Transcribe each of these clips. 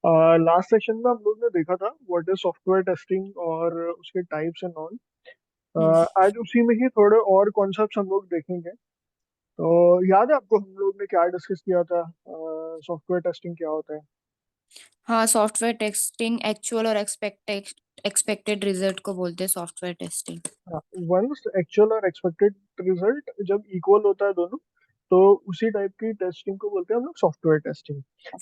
Last session में हम लोग ने देखा था व्हाट इज सॉफ्टवेयर टेस्टिंग और उसके टाइप्स एंड ऑल। हम्म। आज उसी में ही थोड़े और कॉन्सेप्ट्स हम लोग देखेंगे। तो याद है आपको हम लोग ने क्या डिस्कस किया था? सॉफ्टवेयर टेस्टिंग क्या होता है? हाँ, सॉफ्टवेयर टेस्टिंग एक्चुअल और एक्सपेक्टेड रिजल्ट को बोलते हैं सॉफ्टवेयर टेस्टिंग। वंस एक्चुअल और एक्सपेक्टेड रिजल्ट जब इक्वल होता है दोनों, तो उसी टाइप की टेस्टिंग को बोलते हैं हम लोग सॉफ्टवेयर टेस्टिंग।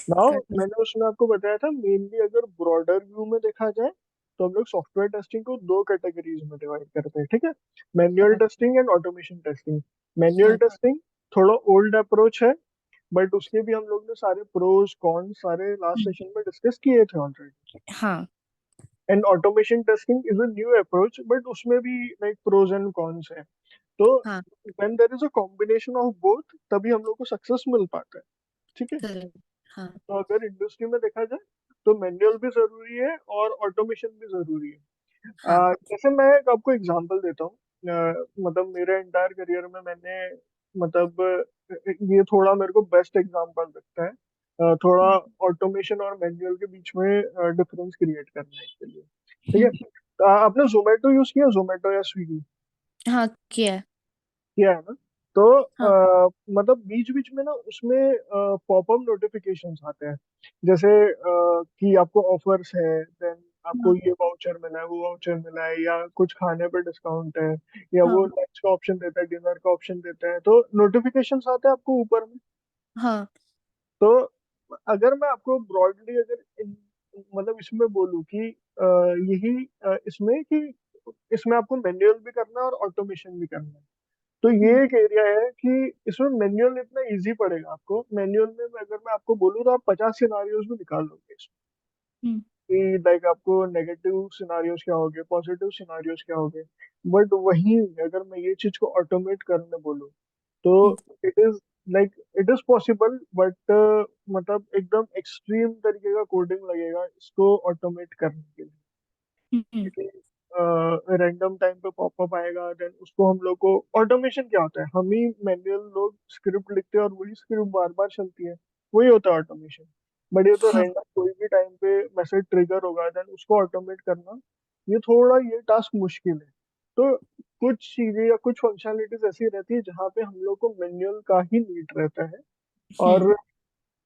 नाउ मैंने उसमें आपको बताया था मेनली अगर ब्रॉडर व्यू में देखा जाए तो हम लोग सॉफ्टवेयर टेस्टिंग को दो कैटेगरीज में डिवाइड करते हैं, ठीक है? मैन्युअल हाँ। Testing and automation testing. Manual हाँ। टेस्टिंग थोड़ा ओल्ड अप्रोच है, बट उसके भी हम लोग ने सारे प्रोज कॉन सारे लास्ट हम्म। सेशन में डिस्कस किए थे ऑलरेडी। हाँ। And automation testing is a new approach, but उसमें भी लाइक प्रोज एंड कॉन्स है। तो हाँ। When there is a combination of both तभी हम लोग को सक्सेस मिल पाता है, ठीक है? करेक्ट। हाँ। तो अगर इंडस्ट्री में देखा जाए तो मैनुअल भी जरूरी है और ऑटोमेशन भी जरूरी है। हाँ। जैसे मैं एक आपको एग्जांपल देता हूँ। मतलब मेरे एंटायर करियर में मैंने मतलब ये थोड़ा मेरे को बेस्ट एग्जांपल लगता है। थोड़ा हम्म। ऑटोमेशन और मैनुअल के बीच में डिफरेंस क्रिएट करने के लिए, ठीक है? हम्म। आपने जोमेटो यूज किया, जोमेटो या स्विगी? हाँ, किया है। किया है ना? तो हाँ। मतलब बीच बीच में ना उसमें पॉपअप नोटिफिकेशंस आते हैं, जैसे कि आपको ऑफर्स है, देन आपको हाँ। ये वाउचर मिला है, वो वाउचर मिला है, या कुछ खाने पे डिस्काउंट है, या वो हाँ। लंच का ऑप्शन देता है, डिनर का ऑप्शन देता है, तो नोटिफिकेशंस आते हैं आपको ऊपर में। हाँ। तो अगर मैं आपको ब्रॉडली अगर मतलब इसमें बोलूँ कि यही इसमें कि इसमें आपको मैनुअल भी करना है और ऑटोमेशन भी करना है, तो हम्म। ये एक एरिया है कि इसमें मैनुअल इतना इजी पड़ेगा आपको। मैनुअल में अगर मैं आपको बोलूँ तो आप 50 सिनारियोज भी निकाल लोगे इसमें, हम्म। कि लाइक आपको नेगेटिव सिनारियोज क्या होंगे, पॉजिटिव सिनारियोज क्या होंगे। बट वहीं अगर मैं ये चीज को ऑटोमेट करने बोलूँ तो hmm. It is like it is possible, but मतलब एकदम एक्सट्रीम तरीके का कोडिंग लगेगा इसको ऑटोमेट करने के लिए, हम्म। क्योंकि रैंडम टाइम पे पॉपअप आएगा, देन उसको हम लोग को ऑटोमेशन क्या होता है, हम ही मैनुअल लोग स्क्रिप्ट लिखते हैं और वही स्क्रिप्ट बार बार चलती है, वही होता है ऑटोमेशन। बट ये तो हाँ। रैंडम कोई भी टाइम पे मैसेज ट्रिगर होगा, देन उसको ऑटोमेट करना ये थोड़ा ये टास्क मुश्किल है। तो कुछ चीजें या कुछ फंक्शनलिटीज ऐसी रहती है जहाँ पे हम लोग को मैनुअल का ही नीड रहता है, हम्म। और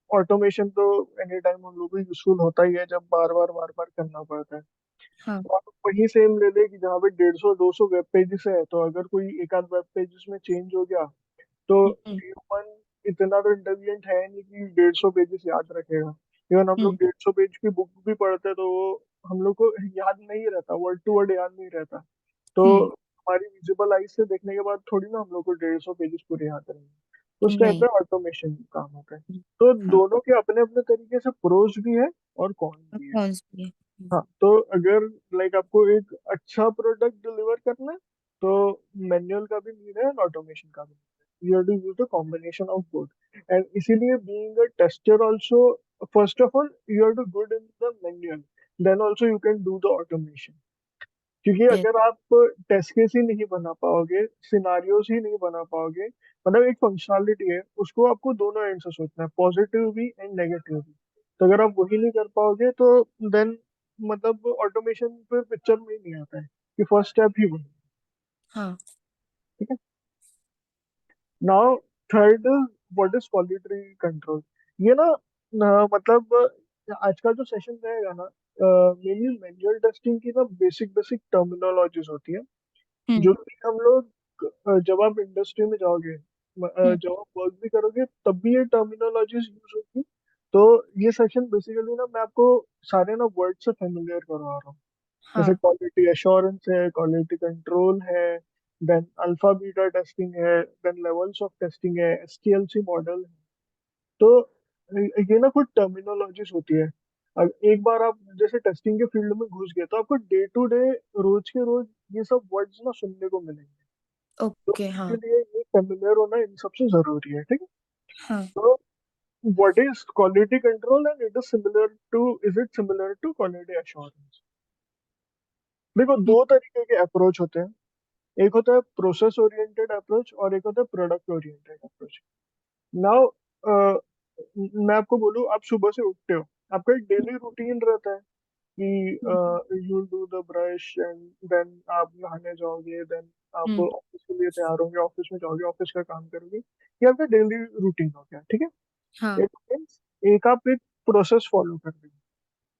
ऑटोमेशन तो एनी टाइम हम लोग को यूजफुल होता ही है जब बार बार करना पड़ता है। हाँ। आप वही सेम ले ले कि जहाँ पे 150 200 वेब पेजेस है, तो अगर कोई एक आध वेब पेजेस में चेंज हो गया तो हम्म। ह्यूमन इतना तो इंटेलिजेंट है नहीं कि 150 पेजेस याद रखेगा। इवन हम लोग हम्म। 150 पेज की बुक भी पढ़ते हैं तो वो हम लोग को याद नहीं रहता, वर्ड टू वर्ड याद नहीं रहता। तो हम्म। हमारी विजिबल आईज से देखने के बाद थोड़ी ना हम लोग को 150 पेजेस पूरे याद रहेंगे। तो उस टाइप नहीं। पे ऑटोमेशन काम होता है। तो हाँ। दोनों के अपने अपने तरीके से प्रोज भी है और कॉन्स भी है। कौन सी है? हाँ, तो अगर लाइक आपको एक अच्छा प्रोडक्ट डिलीवर करना है तो मैनुअल का भी नीड है और ऑटोमेशन का भी नीड है। You have to use the combination of both. And इसीलिए being a tester also, first of all you have to good in the manual, then also you can do the automation. क्योंकि yes. अगर आप test case ही नहीं बना पाओगे, scenarios ही नहीं बना पाओगे, मतलब एक फंक्शनैलिटी है उसको आपको दोनों एंड से सोचना है, पॉजिटिव भी एंड नेगेटिव भी। तो अगर आप वही नहीं कर पाओगे तो देन मतलब ऑटोमेशन फिर पिक्चर में ही नहीं आता है, कि फर्स्ट स्टेप ही वही, हाँ। ठीक है? Now third is what is quality control. ये ना मतलब आज का जो सेशन रहेगा ना, मेनली मैनुअल टेस्टिंग की ना बेसिक बेसिक टर्मिनोलॉजीज होती है, हम्म। जो कि हम लोग जब आप इंडस्ट्री में जाओगे, हम्म। जब आप वर्क भी करोगे तब भी ये टर्मिनोलॉजीज यूज होगी। तो ये सेशन बेसिकली ना मैं आपको सारे ना वर्ड से फेमिलियर करवा रहा हूँ। जैसे हाँ। क्वालिटी एश्योरेंस है, क्वालिटी कंट्रोल है, देन अल्फा बीटा टेस्टिंग है, देन लेवल्स ऑफ टेस्टिंग है, एसटीएलसी मॉडल है। तो ये ना कुछ टर्मिनोलॉजीज होती है। एक बार आप जैसे टेस्टिंग के फील्ड में घुस गए तो आपको डे टू डे, रोज के रोज ये सब वर्ड्स ना सुनने को मिलेंगे। तो ओके। इसके हाँ। लिए ये फेमिलियर होना इन सबसे जरूरी है, ठीक है? हाँ। तो what is quality control and it is similar to, is it similar to quality assurance? देखो, हम्म। दो तरीके के अप्रोच होते हैं। एक होता है प्रोसेस ओरिएंटेड अप्रोच और एक होता है प्रोडक्ट ओरिएंटेड अप्रोच। नाउ मैं आपको बोलूँ, आप सुबह से उठते हो, आपका एक डेली रूटीन रहता है कि you do the brush and then आप नहाने जाओगे, देन आप हम्म। ऑफिस के लिए तैयार होंगे, ऑफिस में जाओगे, ऑफिस का काम करोगे। ये आपका डेली रूटीन हो गया, ठीक है। हाँ। एक means एक आप एक प्रोसेस फॉलो कर रहे हो,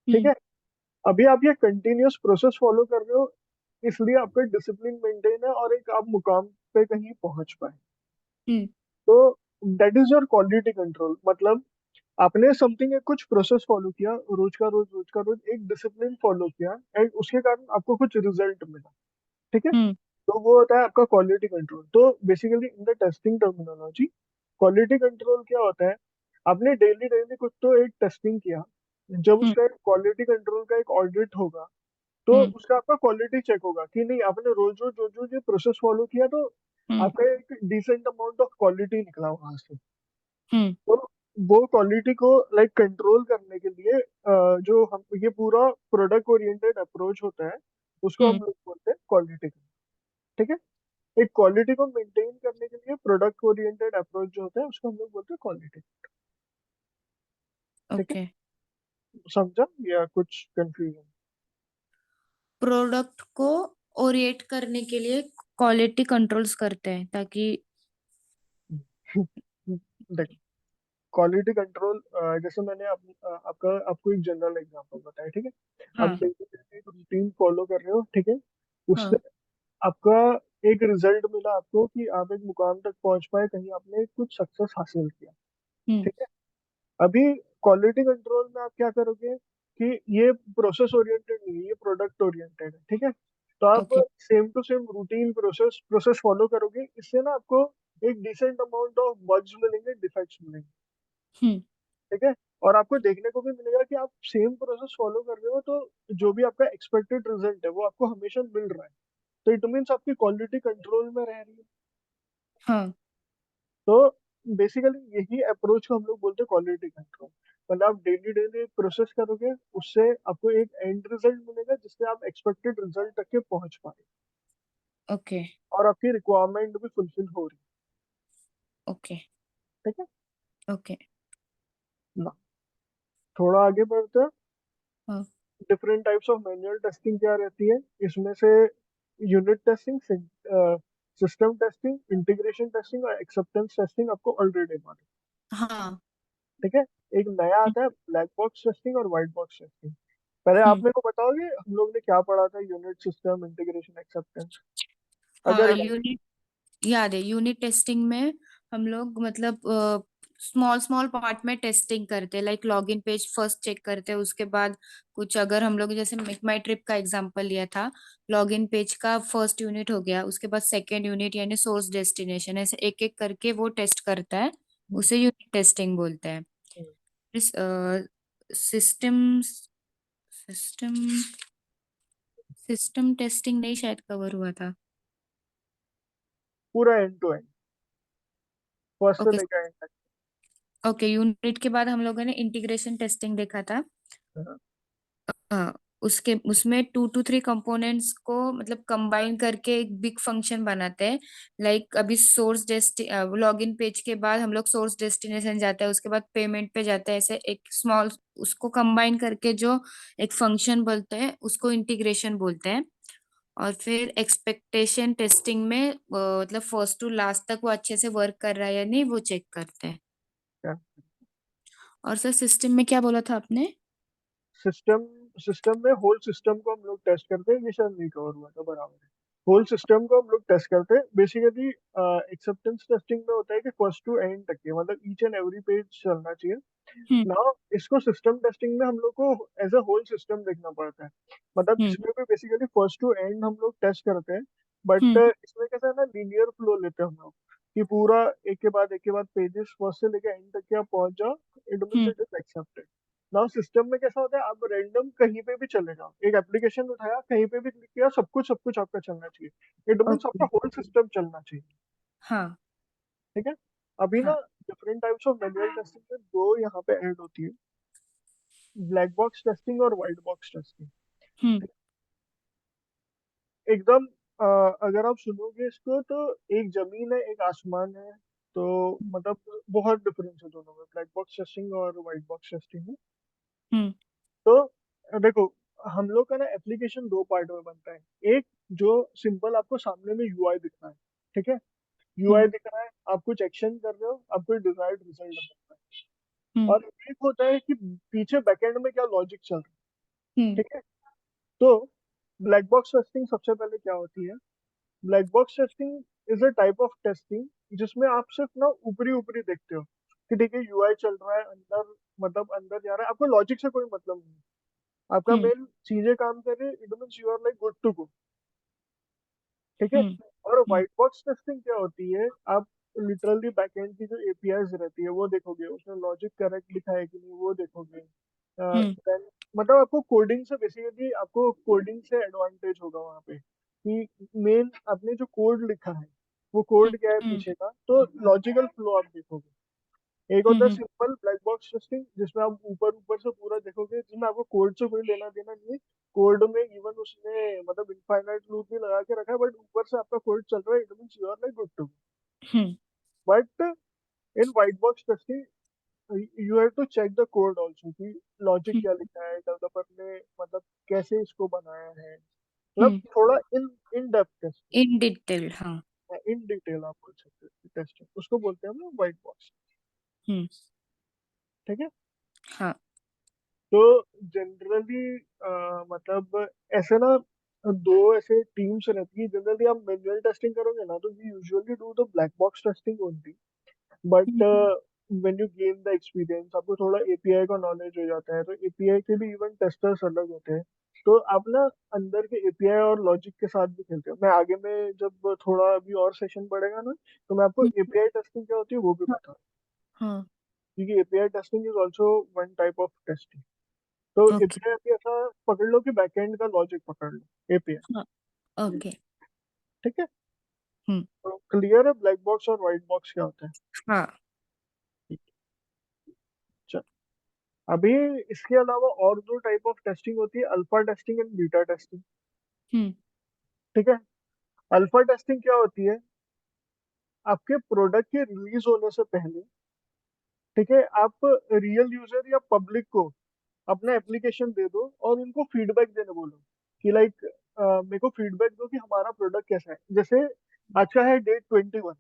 ठीक हम्म। है। अभी आप ये कंटिन्यूअस प्रोसेस फॉलो कर रहे हो, इसलिए आपका डिसिप्लिन मेंटेन है और एक आप मुकाम पे कहीं पहुंच पाए। हम्म। तो that is your quality control. मतलब आपने समथिंग, एक कुछ प्रोसेस फॉलो किया, रोज का रोज एक डिसिप्लिन फॉलो किया, एंड उसके कारण आपको कुछ रिजल्ट मिला, ठीक है। हम्म। तो वो होता है आपका क्वालिटी कंट्रोल। तो basically in the testing terminology, quality control क्या होता है? आपने डेली डेली कुछ तो एक टेस्टिंग किया, जब हम्म। उसका एक क्वालिटी कंट्रोल का एक ऑडिट होगा, तो हम्म। उसका आपका क्वालिटी चेक होगा कि नहीं, आपने रोज रोज जो जो ये प्रोसेस फॉलो किया, तो हम्म। आपका एक डिसेंट अमाउंट ऑफ क्वालिटी निकला वहां से। हम्म। तो वो क्वालिटी को लाइक कंट्रोल करने के लिए जो हम ये पूरा प्रोडक्ट ओरिएंटेड अप्रोच होता है, उसको हम हम्म। लोग बोलते हैं क्वालिटी, ठीक है। एक क्वालिटी को मेंटेन करने के लिए प्रोडक्ट ओरिएंटेड अप्रोच जो होता है, उसको हम लोग बोलते हैं क्वालिटी, ठीक है। ओके। समझा या कुछ कंफ्यूजन? प्रोडक्ट को ओरिएट करने के लिए क्वालिटी कंट्रोल्स करते हैं ताकि। देख, क्वालिटी कंट्रोल, जैसे मैंने आपको एक जनरल एग्जांपल बताया, ठीक है। आप हाँ। डेली एक रूटीन फॉलो कर रहे हो, ठीक है। उससे हाँ। आपका एक रिजल्ट मिला आपको कि आप एक मुकाम तक पहुंच पाए, कहीं आपने कुछ सक्सेस हासिल किया, हम्म। ठीक है। अभी क्वालिटी कंट्रोल में आप क्या करोगे कि ये प्रोसेस ओरिएंटेड नहीं है, ये प्रोडक्ट ओरिएंटेड है, ठीक है। तो आप okay. Same to same routine process process follow करोगे, इससे ना आपको एक डिसेंट अमाउंट ऑफ बग्स मिलेंगे, डिफेक्ट्स मिलेंगे, हम्म। ठीक है। और आपको देखने को भी मिलेगा कि आप सेम प्रोसेस फॉलो कर रहे हो, तो जो भी आपका एक्सपेक्टेड रिजल्ट है वो आपको हमेशा मिल रहा है। तो इट मीन्स आपकी क्वालिटी कंट्रोल में रह रही है। हाँ। तो बेसिकली यही अप्रोच को हम लोग बोलते हैं क्वालिटी कंट्रोल। मतलब आप डेली डेली प्रोसेस करोगे, उससे आपको एक एंड रिजल्ट मिलेगा जिससे आप एक्सपेक्टेड रिजल्ट तक के पहुंच पाए, ओके। और आपकी रिक्वायरमेंट भी फुलफिल हो रही ओके। है, ठीक है ओके। ना। थोड़ा आगे बढ़ते हैं। हाँ। Different types of manual testing क्या रहती है इसमें से? Unit testing, system testing, integration testing और एक्सेप्टेंस टेस्टिंग आपको ऑलरेडी मालूम, हाँ। ठीक है। एक नया हम्म। आता है ब्लैक बॉक्स टेस्टिंग और व्हाइट बॉक्स टेस्टिंग। पहले आप हम्म। मेरे को बताओगे हम लोग ने क्या पढ़ा था? यूनिट, सिस्टम, इंटीग्रेशन, एक्सेप्टेंस, हाँ, अगर याद यूनिट याद है। यूनिट टेस्टिंग में हम लोग मतलब स्मॉल स्मॉल पार्ट में टेस्टिंग करते हैं, like login page first check करते हैं, उसके बाद कुछ अगर हम लोग जैसे मेक माई ट्रिप का एग्जांपल लिया था, लॉगिन पेज का फर्स्ट यूनिट हो गया, उसके बाद सेकंड यूनिट यानी सोर्स डेस्टिनेशन, ऐसे एक एक करके वो टेस्ट करता है, उसे यूनिट टेस्टिंग बोलते हैं। इस सिस्टम सिस्टम सिस्टम टेस्टिंग नहीं शायद कवर हुआ था। पूरा एंड टू एंड, फर्स्ट से ओके। लेकर एंड तक। ओके, यूनिट के बाद हम लोगों ने इंटीग्रेशन टेस्टिंग देखा था। हाँ, हाँ, उसके उसमें 2 to 3 कंपोनेंट्स को मतलब कंबाइन करके एक बिग फंक्शन बनाते हैं। लाइक अभी सोर्स डेस्टि लॉगिन पेज के बाद हम लोग सोर्स डेस्टिनेशन जाते हैं, उसके बाद पेमेंट पे जाते हैं, ऐसे एक स्मॉल उसको कंबाइन करके जो एक फंक्शन बोलते हैं उसको इंटीग्रेशन बोलते हैं। और फिर एक्सपेक्टेशन टेस्टिंग में मतलब फर्स्ट टू लास्ट तक वो अच्छे से वर्क कर रहा है या नहीं वो चेक करते हैं। क्या और सर सिस्टम में क्या बोला था आपने? सिस्टम, सिस्टम में होल सिस्टम को हम लोग टेस्ट करते हैं, ये शायद नहीं कवर हुआ था, बराबर है। होल सिस्टम को हम लोग टेस्ट करते हैं बेसिकली। एक्सेप्टेंस टेस्टिंग में होता है कि फर्स्ट टू एंड तक के, मतलब ईच एंड एवरी पेज चलना चाहिए। हम्म। नाउ इसको सिस्टम टेस्टिंग में हम लोग को एज अ होल सिस्टम देखना पड़ता है। मतलब हम्म। इसमें भी बेसिकली फर्स्ट टू एंड हम लोग टेस्ट करते हैं, बट हम्म। इसमें कैसा है ना, लीनियर फ्लो लेते हैं हम लोग, कि पूरा एक के बाद पेजेस फर्स्ट से लेकर एंड तक के आप पहुंच जाओ, it means hmm. It is accepted. Now system में कैसा होता है, आप रैंडम कहीं पे भी चले जाओ, एक एप्लीकेशन उठाया, कहीं पे भी क्लिक किया, सब कुछ आपका चलना चाहिए, इट मींस आपका ओके। होल सिस्टम चलना चाहिए, हाँ। ठीक है। अभी ना हाँ। Different types of manual testing में दो यहाँ पे ऐड होती है, ब्लैक बॉक्स टेस्टिंग और व्हाइट बॉक्स टेस्टिंग। हम्म। एकदम अगर आप सुनोगे इसको तो एक जमीन है एक आसमान है। तो मतलब बहुत डिफरेंस है दोनों में, ब्लैक बॉक्स टेस्टिंग और व्हाइट बॉक्स टेस्टिंग में। हम्म। तो देखो, हम लोग का ना एप्लीकेशन दो पार्ट में बनता है। एक जो सिंपल आपको सामने में यूआई दिख रहा है, ठीक है, यूआई हम्म। दिख रहा है, आप कुछ एक्शन कर रहे हो, आपको डिजायर्ड रिजल्ट मिलता है। हम्म। और एक होता है कि पीछे बैकएंड में क्या लॉजिक चल रहा है, हम्म। ठीक है। तो ब्लैक बॉक्स टेस्टिंग सबसे पहले क्या होती है? Black box testing is a type of testing जिसमें आप सिर्फ ना ऊपरी ऊपरी देखते हो कि ठीक है यूआई चल रहा है अंदर, मतलब अंदर जा रहा है, आपको लॉजिक से कोई मतलब नहीं है। आपका हम्म। मेन चीजें काम कर रही है, it means you are like good to go, ठीक है। हम्म। और हम्म। व्हाइट बॉक्स टेस्टिंग क्या होती है? आप लिटरली बैकएंड की जो एपीआईज रहती है वो देखोगे, उसमें लॉजिक करेक्ट लिखा है कि नहीं वो देखोगे। हम्म। Then, मतलब आपको कोडिंग से बेसिकली, आपको कोडिंग से एडवांटेज होगा वहाँ पे कि मेन आपने जो कोड लिखा है वो कोड क्या है हम्म। पीछे का, तो लॉजिकल फ्लो आप देखोगे। एक होता है हम्म। सिंपल ब्लैक बॉक्स टेस्टिंग जिसमें आप ऊपर ऊपर से पूरा देखोगे, जिसमें आपको कोड से कोई लेना देना नहीं है। कोड में इवन उसने मतलब इनफाइनाइट लूप भी लगा के रखा है, बट ऊपर से आपका कोड चल रहा है, it means you are like good to. Hmm. But in white box testing you have to check the code also कि लॉजिक हम्म। क्या लिखा है डेवलपर ने, मतलब कैसे इसको बनाया है, मतलब हम्म। थोड़ा in in depth testing, in detail, हाँ। इन डिटेल आप बोल सकते हो टेस्टिंग, उसको बोलते हैं हम लोग व्हाइट बॉक्स, हम्म। ठीक है। हाँ। तो जनरली मतलब ऐसे ना दो ऐसे टीम्स रहती है। जनरली आप मैनुअल टेस्टिंग करोगे ना तो we usually do the black box testing only, but hmm. When you gain the experience, आपको थोड़ा एपीआई का नॉलेज हो जाता है, तो एपीआई के भी इवन टेस्टर्स अलग होते हैं। तो आप ना अंदर के एपीआई और लॉजिक के साथ भी खेलते हो। मैं आगे में जब थोड़ा अभी और सेशन पड़ेगा ना तो मैं आपको हम्म। एपीआई टेस्टिंग क्या होती है वो भी हाँ। बताऊँ, हाँ। क्योंकि API testing is also one type of testing. तो ओके। एपीआई भी ऐसा पकड़ लो कि बैकएंड का लॉजिक पकड़ लो एपीआई, हाँ। ओके। ठीक है। हम्म। तो क्लियर है ब्लैक बॉक्स और व्हाइट बॉक्स क्या होता है? हाँ। ठीक है, चल। अभी इसके अलावा और दो टाइप ऑफ टेस्टिंग होती है, alpha testing and beta testing, hmm. ठीक है। अल्फा टेस्टिंग क्या होती है? आपके प्रोडक्ट के रिलीज होने से पहले, ठीक है, आप रियल यूजर या पब्लिक को अपना एप्लीकेशन दे दो और उनको फीडबैक देने बोलो कि लाइक मेरे को फीडबैक दो कि हमारा प्रोडक्ट कैसा है। जैसे आज का है डेट 21,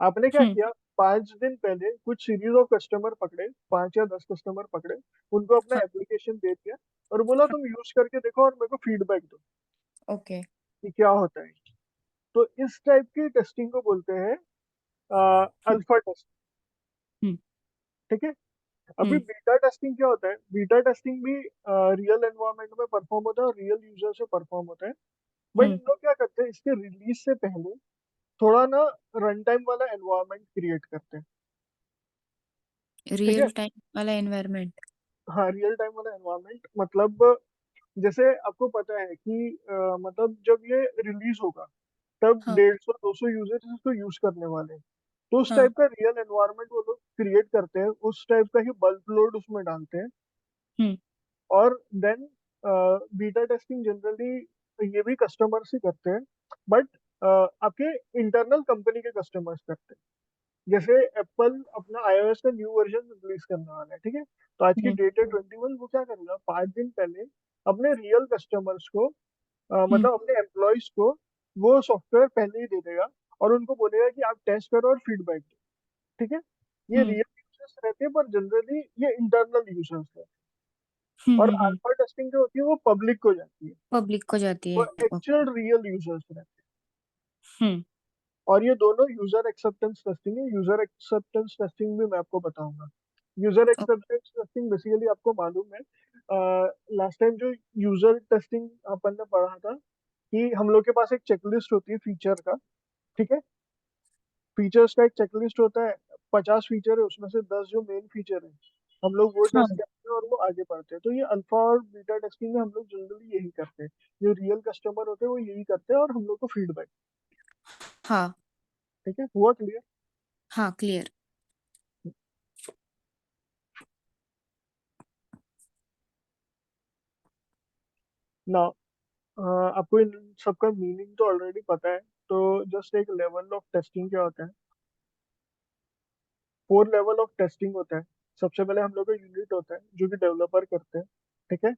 आपने क्या हम्म। किया, 5 दिन पहले कुछ सीरीज ऑफ कस्टमर पकड़े, 5 या 10 कस्टमर पकड़े, उनको अपना हाँ। एप्लीकेशन दे दिया और बोला हाँ। तुम यूज करके देखो और मेरे को फीडबैक दो ओके। कि क्या होता है। तो इस टाइप की टेस्टिंग को बोलते हैं हम्म। Alpha testing, hmm. ठीक है। अभी हम्म। बीटा टेस्टिंग क्या होता है? बीटा टेस्टिंग भी रियल एनवायरनमेंट में परफॉर्म होता है और रियल यूजर से परफॉर्म होता है। बट हम्म। इन लोग क्या करते हैं, इसके रिलीज से पहले थोड़ा ना रन टाइम वाला एनवायरनमेंट क्रिएट करते हैं, ठीक है। रियल टाइम वाला एनवायरनमेंट। हाँ, रियल टाइम वाला एनवायरनमेंट मतलब जैसे आपको पता है कि मतलब जब ये रिलीज होगा तब हाँ। 150-200 यूजर्स इसको यूज करने वाले हैं। तो उस हाँ। टाइप का रियल एनवायरनमेंट वो लोग क्रिएट करते हैं, उस टाइप का ही बल्क लोड उसमें डालते हैं। हम्म। और देन बीटा टेस्टिंग जनरली ये भी कस्टमर्स ही करते हैं, बट आपके इंटरनल कंपनी के कस्टमर्स करते हैं। जैसे एप्पल अपना iOS का न्यू वर्जन रिलीज करने वाला है, ठीक है। तो आज की हम्म। डेट है 21, वो क्या करेगा 5 दिन पहले अपने रियल कस्टमर्स को हम्म। मतलब अपने एम्प्लॉयज को वो सॉफ्टवेयर पहले ही दे देगा और उनको बोलेगा कि आप टेस्ट करो और फीडबैक दो, ठीक है। ये हम्म। रियल यूजर्स रहते हैं पर जनरली ये इंटरनल यूजर्स है। हम्म। और हम्म। अल्फा टेस्टिंग जो होती है वो पब्लिक को जाती है, पब्लिक को जाती वो है। ओके। एक्चुअल रियल यूजर्स रहते हैं। हम्म। और ये दोनों यूजर एक्सेप्टेंस टेस्टिंग है। यूजर एक्सेप्टेंस टेस्टिंग भी मैं आपको बताऊंगा। यूजर एक्सेप्टेंस टेस्टिंग बेसिकली आपको मालूम है, लास्ट टाइम जो यूजर टेस्टिंग अपन ने पढ़ा था कि हम लोग के पास एक चेकलिस्ट होती है फीचर का, ठीक है। फीचर्स का एक चेकलिस्ट होता है, 50 फीचर है, उसमें से 10 जो मेन फीचर है हम लोग वो टेस्ट हाँ। करते हैं और वो आगे बढ़ते हैं। तो ये अल्फा और बीटा टेस्टिंग में हम लोग जनरली यही करते हैं। जो रियल कस्टमर होते हैं वो यही करते हैं और हम लोग को फीडबैक, हाँ। ठीक है, हुआ क्लियर हाँ, क्लियर। ना? आपको इन सबका मीनिंग तो ऑलरेडी पता है, तो जस्ट एक लेवल ऑफ टेस्टिंग क्या होता है, 4 लेवल ऑफ टेस्टिंग होता है। सबसे पहले हम लोग का यूनिट होता है जो कि डेवलपर करते हैं, ठीक है।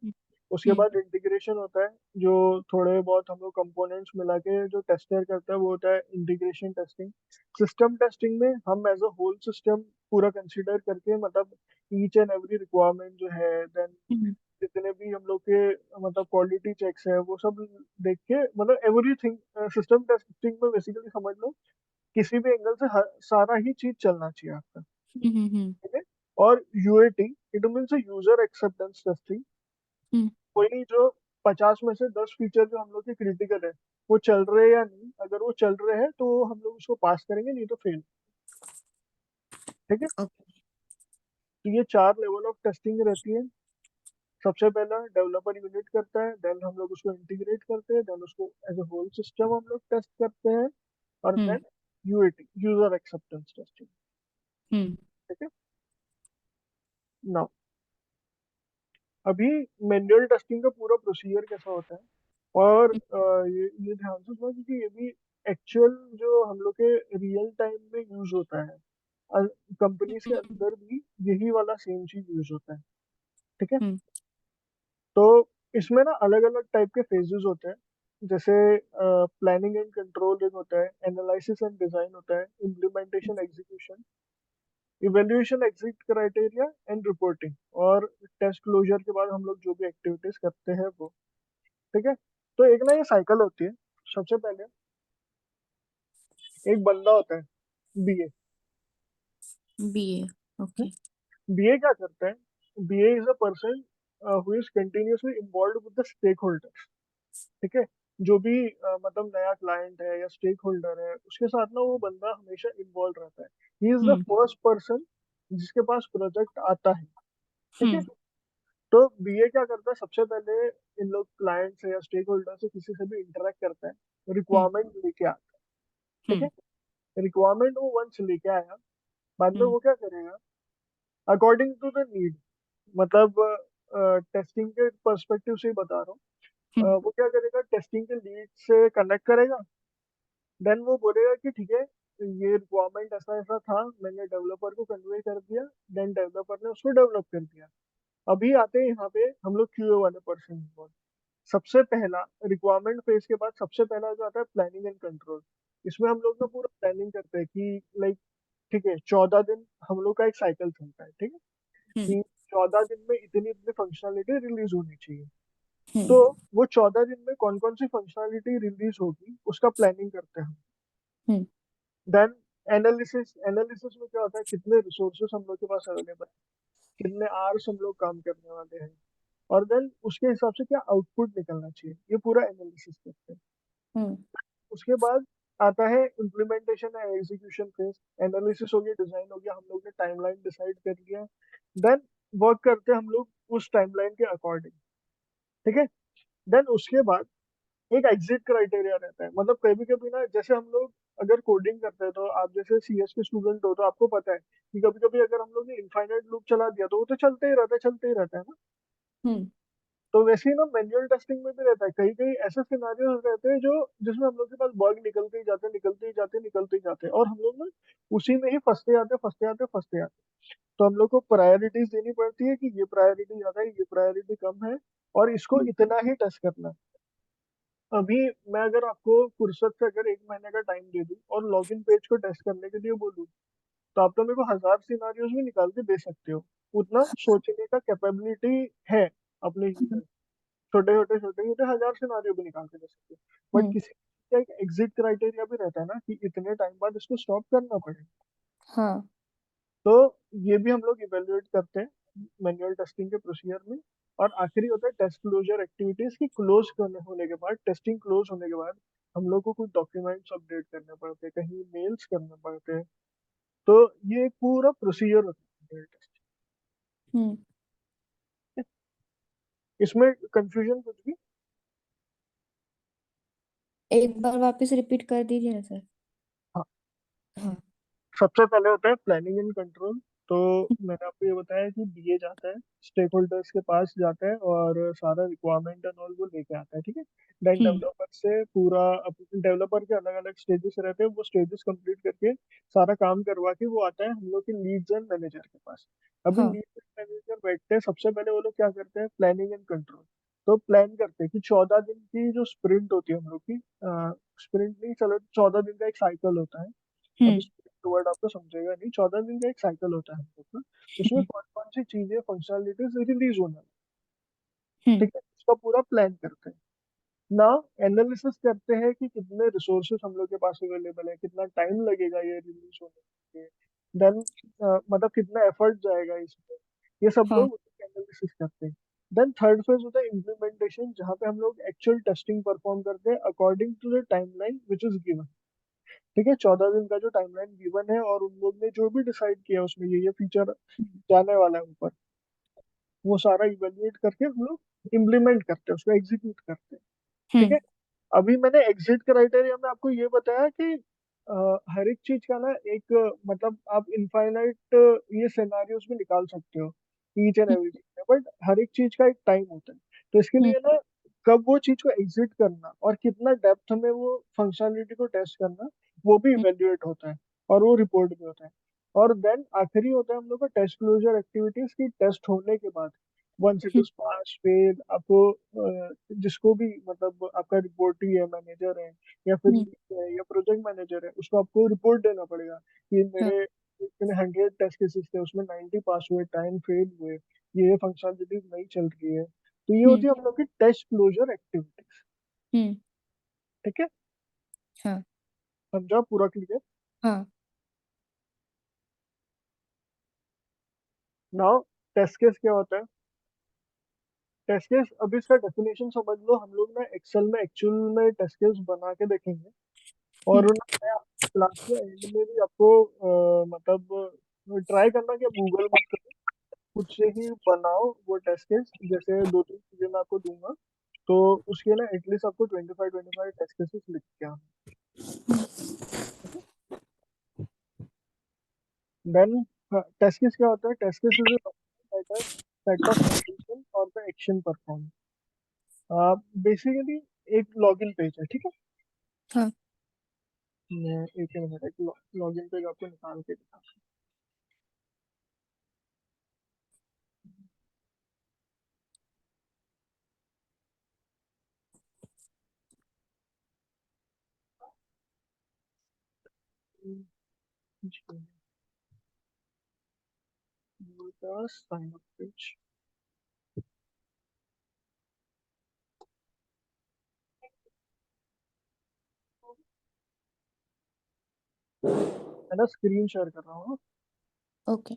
उसके हम्म बाद इंटीग्रेशन होता है, जो थोड़े बहुत हम लोग कंपोनेंट्स मिला के जो टेस्टर करता है वो होता है इंटीग्रेशन टेस्टिंग। सिस्टम टेस्टिंग में हम एज अ होल सिस्टम पूरा कंसीडर करके, मतलब ईच एंड एवरी रिक्वायरमेंट जो है, देन हम्म जितने भी हम लोग के मतलब क्वालिटी चेक्स है वो सब देख के, मतलब एवरीथिंग सिस्टम टेस्टिंग में बेसिकली समझ लो किसी भी एंगल से सारा ही चीज चलना चाहिए आपका, हम्म ठीक है। और UAT it means user acceptance testing, hmm कोई जो 50 में से 10 फीचर जो हम लोग के क्रिटिकल है वो चल रहे हैं या नहीं, अगर वो चल रहे हैं तो हम लोग उसको पास करेंगे, नहीं तो फेल, ठीक है। ओके तो ये 4 लेवल ऑफ टेस्टिंग रहती है। सबसे पहला डेवलपर यूनिट करता है, देन हम लोग उसको इंटीग्रेट करते हैं, देन उसको एज अ होल सिस्टम हम लोग टेस्ट करते हैं, और hmm then UAT user acceptance testing, hmm ठीक है ना। अभी मैनुअल टेस्टिंग का पूरा प्रोसीजर कैसा होता है, और ये ध्यान से सुनो क्योंकि ये भी एक्चुअल जो हम लोग के रियल टाइम में यूज होता है, कंपनीज के हम्म अंदर भी यही वाला सेम चीज यूज होता है, ठीक है। हम्म तो इसमें ना अलग अलग टाइप के फेजेस होते हैं, जैसे प्लानिंग एंड कंट्रोल एक होता है, एनालिसिस एंड डिजाइन होता है, implementation execution, evaluation exit criteria and reporting, और टेस्ट क्लोजर के बाद हम लोग जो भी एक्टिविटीज करते हैं वो, ठीक है। तो एक ना ये साइकिल होती है। सबसे पहले एक बंदा होता है, बीए। बीए ओके बीए क्या करता है? BA is a person who is continuously involve with the stakeholders, ठीक है। जो भी मतलब नया क्लाइंट है या स्टेक होल्डर है उसके साथ ना वो बंदा हमेशा इन्वॉल्व रहता है। He is the hmm first person जिसके पास प्रोजेक्ट आता है, ठीक है। हम्म तो बीए क्या करता है? सबसे पहले इन लोग क्लाइंट से या स्टेक होल्डर से किसी से भी इंटरेक्ट करता है, हम्म रिक्वायरमेंट लेके आता है, ठीक हम्म है। रिक्वायरमेंट वो वंस लेके आया, बाद में हम्म वो क्या करेगा अकॉर्डिंग टू द नीड, मतलब टेस्टिंग के पर्सपेक्टिव से ही बता रहा हूँ। हम्म वो क्या करेगा, टेस्टिंग के लीड से कनेक्ट करेगा, देन वो बोलेगा कि ठीक है ये रिक्वायरमेंट ऐसा ऐसा था, मैंने डेवलपर को कन्वे कर दिया, देन डेवलपर ने उसको डेवलप कर दिया। अभी आते हैं यहाँ पे हम लोग क्यूए वाले पर्सन को। सबसे पहला रिक्वायरमेंट फेज के बाद सबसे पहला जो आता है प्लानिंग एंड कंट्रोल। इसमें हम लोग ना पूरा प्लानिंग करते हैं कि लाइक, ठीक है, 14 दिन हम लोग का एक साइकिल चलता है, ठीक है, हम्म कि 14 दिन में इतनी इतनी फंक्शनलिटी रिलीज होनी चाहिए। तो हम्म वो 14 दिन में कौन कौन सी फंक्शनलिटी रिलीज होगी उसका प्लानिंग करते हैं हम। हम्म देन एनालिसिस, एनालिसिस में क्या होता है, कितने रिसोर्सेस हम लोग के पास अवेलेबल है, कितने आवर्स हम लोग काम करने वाले हैं, और देन उसके हिसाब से क्या आउटपुट निकलना चाहिए, ये पूरा एनालिसिस करते हैं। हम्म उसके बाद आता है इम्प्लीमेंटेशन है, एग्जीक्यूशन फेज। एनालिसिस हो गया, डिजाइन हो गया, हम लोग ने टाइमलाइन डिसाइड कर लिया, देन वर्क करते हैं हम लोग उस टाइमलाइन के अकॉर्डिंग, ठीक है। देन उसके बाद एक एग्जिट क्राइटेरिया रहता है, मतलब कभी कभी ना जैसे हम लोग अगर कोडिंग करते हैं तो आप जैसे सीएस के स्टूडेंट हो तो आपको पता है कि कभी कभी अगर हम लोग ने इनफाइनाइट लूप चला दिया तो वो तो चलते ही रहता है, चलते ही रहता है ना। हम्म तो वैसे ही ना मैनुअल टेस्टिंग में भी रहता है, कई कई ऐसे सिनारियोस रहते हैं जो जिसमें हम लोग के पास बग निकलते ही जाते, निकलते ही जाते, निकलते ही जाते हैं, और हम लोग ना उसी में ही फंसते जाते, फंसते जाते, फंसते जाते। तो हम लोग को प्रायोरिटीज देनी पड़ती है कि ये प्रायोरिटी ज्यादा है, ये प्रायोरिटी कम है, और इसको इतना ही टेस्ट करना है। अभी मैं अगर आपको फुर्सत से अगर 1 महीने का टाइम दे दूं और लॉगिन पेज को टेस्ट करने के लिए बोलूं, तो आप तो मेरे को 1000 सिनारियोज भी निकाल के दे सकते हो। उतना सोचने का कैपेबिलिटी है अपने ह्यूमन, छोटे छोटे छोटे छोटे 1000 सिनारियो भी निकाल के दे सकते हो। बट हम्म किसी का एक एग्जिट क्राइटेरिया भी रहता है ना कि इतने टाइम बाद इसको स्टॉप करना पड़ेगा। हाँ तो ये भी हम लोग इवेल्युएट करते हैं मैनुअल टेस्टिंग के प्रोसीजर में। और आखिरी होता है टेस्ट क्लोजर एक्टिविटीज की, क्लोज करने होने के बाद, टेस्टिंग क्लोज होने के बाद हम लोग को कुछ डॉक्यूमेंट्स अपडेट करने पड़ते हैं, कहीं मेल्स करने पड़ते हैं। तो ये एक पूरा प्रोसीजर होता है manual testing। हम्म इसमें कंफ्यूजन कुछ भी? एक बार वापस रिपीट कर दीजिए ना सर। हाँ। हाँ सबसे पहले होता है प्लानिंग एंड कंट्रोल, तो मैंने आपको ये बताया कि बीए जाता है, स्टेक होल्डर्स के पास जाता है और सारा रिक्वायरमेंट एंड ऑल वो लेके आता है, ठीक है। देन हम्म। डेवलपर से पूरा, डेवलपर के अलग अलग स्टेजेस रहते हैं, वो स्टेजेस कंप्लीट करके सारा काम करवा के वो आता है हम लोग के लीड्स एंड मैनेजर के पास। अभी हाँ। लीड एंड मैनेजर बैठते हैं, सबसे पहले वो लोग क्या करते हैं, प्लानिंग एंड कंट्रोल। तो प्लान करते हैं कि 14 दिन की जो स्प्रिंट होती है हम लोग की, स्प्रिंट नहीं, चलो 14 दिन का एक साइकिल होता है। अब हम्म। इस वर्ड आपको समझेगा नहीं, 14 दिन का एक साइकिल होता है हम लोग का। उसमें हम्म। कौन कौन सी चीजें फंक्शनलिटीज रिलीज होना है, हम्म। ठीक है, उसका पूरा प्लान करते हैं ना। एनालिसिस करते हैं कि कितने रिसोर्सेस हम लोग के पास अवेलेबल है, कितना टाइम लगेगा ये रिलीज होने के लिए, देन मतलब कितना एफर्ट जाएगा इसमें, ये सब हाँ। लोग एनालिसिस करते हैं। देन थर्ड फेज होता है इम्प्लीमेंटेशन, जहाँ पे हम लोग एक्चुअल टेस्टिंग परफॉर्म करते हैं according to the timeline which is given. ठीक है, 14 दिन का जो टाइमलाइन गिवन है और उन लोग ने जो भी डिसाइड किया उसमें ये फीचर जाने वाला है ऊपर, वो सारा इवेल्युएट करके हम लोग इम्प्लीमेंट करते हैं, उसको एग्जीक्यूट करते हैं। ठीक हम्म। है। अभी मैंने एग्जिट क्राइटेरिया में आपको ये बताया कि हर एक चीज का ना एक मतलब आप इनफाइनाइट ये सिनेरियोस भी निकाल सकते हो ईच एंड हम्म। एवरी चीज में, बट हर एक चीज का एक टाइम होता है। तो इसके हम्म। लिए ना कब वो चीज को एग्जिट करना और कितना डेप्थ में वो फंक्शनलिटी को टेस्ट करना, वो भी इवेल्युएट होता है और वो रिपोर्ट भी होता है। और देन आखिरी होता है हम लोग का टेस्ट क्लोजर एक्टिविटीज की, टेस्ट होने के बाद once it hmm. Is pass fail, आपको जिसको भी मतलब आपका रिपोर्टी है, मैनेजर है या फिर हम्म। lead है या प्रोजेक्ट मैनेजर है, उसको आपको रिपोर्ट देना पड़ेगा कि हाँ। मेरे इतने 100 टेस्ट केसेस थे, उसमें 90 पास हुए, 10 फेल हुए, ये फंक्शनलिटीज नहीं चल रही है। तो ये हम्म। होती है हम लोग की टेस्ट क्लोजर एक्टिविटीज। हम्म। ठीक है, हाँ। समझा पूरा क्लियर? हाँ। नाउ टेस्ट केस क्या होता है? टेस्ट केस, अभी इसका डेफिनेशन समझ लो। हम लोग ना एक्सेल में एक्चुअल में टेस्ट केस बना के देखेंगे, और हम्म। मैं क्लास के एंड में भी आपको मतलब ट्राई करना कि गूगल मत करो, खुद से ही बनाओ वो टेस्ट केस। जैसे दो तीन चीजें मैं आपको दूंगा, तो उसके ना एटलीस्ट आपको 25 टेस्ट केसेस लिख के आना। ठीक है। देन टेस्ट केस क्या होता है? Test case is set of condition और द एक्शन परफॉर्म। बेसिकली एक लॉगिन पेज है, ठीक है। हाँ। मैं एक मिनट, एक लॉगिन पेज आपको निकाल के दिखा। साइन अप पेज है ना, स्क्रीन शेयर कर रहा हूँ। ओके।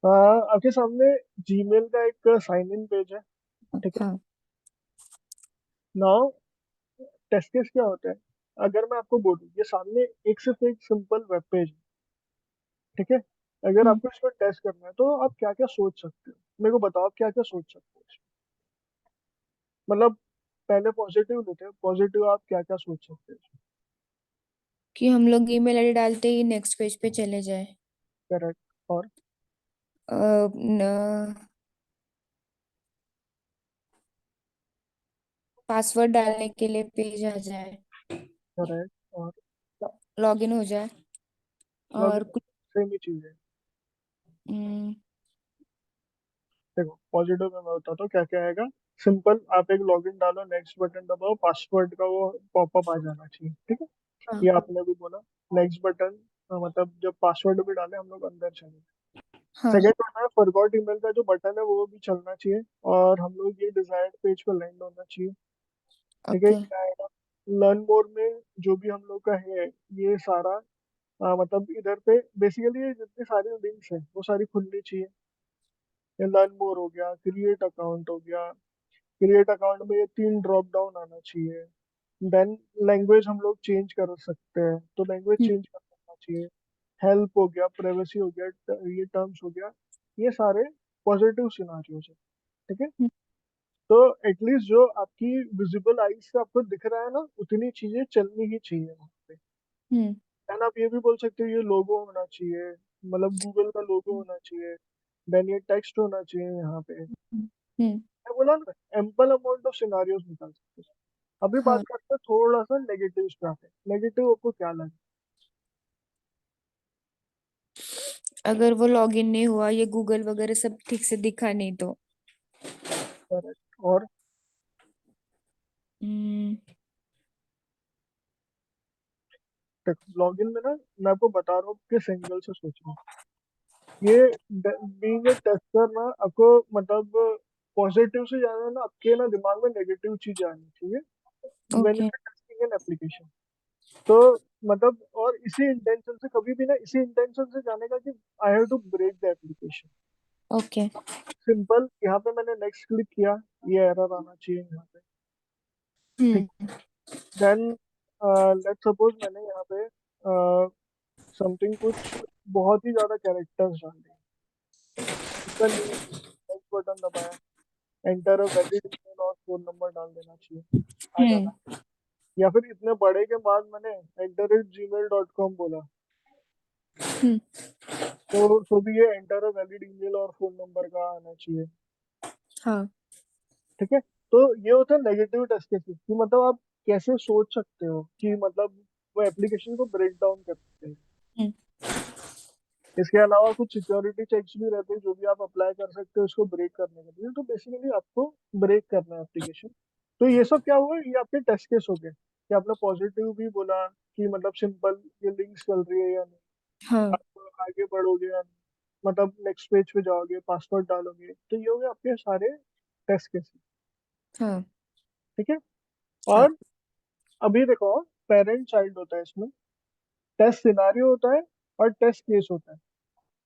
आपके सामने जीमेल का एक साइन इन पेज है, ठीक है। हाँ। नाउ टेस्ट केस क्या होता है? अगर मैं आपको बोलूँ ये सामने एक सिर्फ एक सिंपल वेब पेज है, ठीक है। अगर हम्म। आपको इसको टेस्ट करना है तो आप क्या क्या सोच सकते हो, मेरे को बताओ आप क्या क्या सोच सकते हो मतलब पहले पॉजिटिव लेते हैं, पॉजिटिव आप क्या क्या सोच सकते हो? कि हम लोग ईमेल आईडी डालते ही नेक्स्ट पेज पे चले जाए। करेक्ट। और पासवर्ड डालने के लिए पेज आ जाए, करेक्ट। और लॉगिन हो जाए, लॉगिन, और कुछ। सेम ही चीज है। हम्म। देखो पॉजिटिव में मैं बताता हूँ क्या क्या आएगा। सिंपल, आप एक लॉगिन डालो, नेक्स्ट बटन दबाओ, पासवर्ड का वो पॉपअप आ जाना चाहिए, ठीक है। हाँ। ये आपने भी बोला। नेक्स्ट बटन, मतलब जब पासवर्ड भी डाले हम लोग अंदर चले। हाँ। सेकंड होता है फॉरगॉट ईमेल का जो बटन है वो भी चलना चाहिए, और हम लोग ये डिजायर्ड पेज पर लैंड होना चाहिए। ठीक है, ओके। क्या आएगा? लर्न मोर में जो भी हम लोग का है ये सारा, मतलब इधर पे बेसिकली ये जितनी सारी लिंक्स है वो सारी खुलनी चाहिए। ये लर्न मोर हो गया, क्रिएट अकाउंट हो गया, क्रिएट अकाउंट में ये तीन ड्रॉप डाउन आना चाहिए। देन लैंग्वेज हम लोग चेंज कर सकते हैं, तो लैंग्वेज हम्म। चेंज करना चाहिए। हेल्प हो गया, प्राइवेसी हो गया, ये टर्म्स हो गया, ये सारे पॉजिटिव सिनारियोज है, ठीक है। तो एटलीस्ट जो आपकी विजिबल आईज से आपको दिख रहा है ना, उतनी चीजें चलनी ही चाहिए वहाँ पे। हम्म। एंड आप ये भी बोल सकते हो ये लोगो होना चाहिए, मतलब गूगल का लोगो होना चाहिए, देन ये टेक्स्ट होना चाहिए यहाँ पे। हम्म। मैं बोला ना, एम्पल अमाउंट ऑफ सिनारियोज निकाल सकते हो। अभी बात हाँ, करते हैं थोड़ा सा नेगेटिव पे आते हैं। नेगेटिव आपको क्या लगे? अगर वो लॉगिन नहीं हुआ, ये गूगल वगैरह सब ठीक से दिखा नहीं तो। करेक्ट। और हम्म। लॉगिन में ना, मैं आपको बता रहा हूँ किस एंगल से सोच रहा हूँ। ये बीइंग ए टेस्टर ना, आपको मतलब पॉजिटिव से जाना है ना, आपके ना दिमाग में नेगेटिव चीज आनी चाहिए when you okay. Are testing an application. तो मतलब, और इसी इंटेंशन से, कभी भी ना इसी इंटेंशन से जाने का कि I have to break the application. Okay. Simple, यहाँ पे मैंने नेक्स्ट क्लिक किया, ये एरर आना चाहिए यहाँ पे। ठीक। हम्म। देन लेट्स सपोज मैंने यहाँ पे समथिंग कुछ बहुत ही ज्यादा कैरेक्टर्स डाल दिए, उसका नेक्स्ट बटन दबाया, एंटर अ वैलिड ईमेल और फोन नंबर डाल देना चाहिए, आ हम्म। जाना। या फिर इतने बड़े के बाद मैंने @gmail.com बोला, हम्म। तो भी ये एंटर अ वैलिड ईमेल और फोन नंबर का आना चाहिए। हाँ। ठीक है। तो ये होता है नेगेटिव टेस्ट केसेस, कि मतलब आप कैसे सोच सकते हो कि मतलब वो एप्लीकेशन को ब्रेक डाउन कर सकते हैं। हम्म। इसके अलावा कुछ सिक्योरिटी चेक्स भी रहते हैं जो भी आप अप्लाई कर सकते हो उसको ब्रेक करने के लिए। तो बेसिकली आपको ब्रेक करना है एप्लीकेशन। तो ये सब क्या हुआ, ये आपके टेस्ट केस हो गए कि आपने पॉजिटिव भी बोला कि मतलब सिंपल ये लिंक्स चल रही है या नहीं, हाँ। आप आगे बढ़ोगे या नहीं, मतलब नेक्स्ट पेज पे जाओगे, पासवर्ड डालोगे। तो ये हो गए आपके सारे टेस्ट केस। हाँ। ठीक है। हाँ। और अभी देखो, पेरेंट चाइल्ड होता है इसमें, टेस्ट सिनारियो होता है और टेस्ट केस होता है।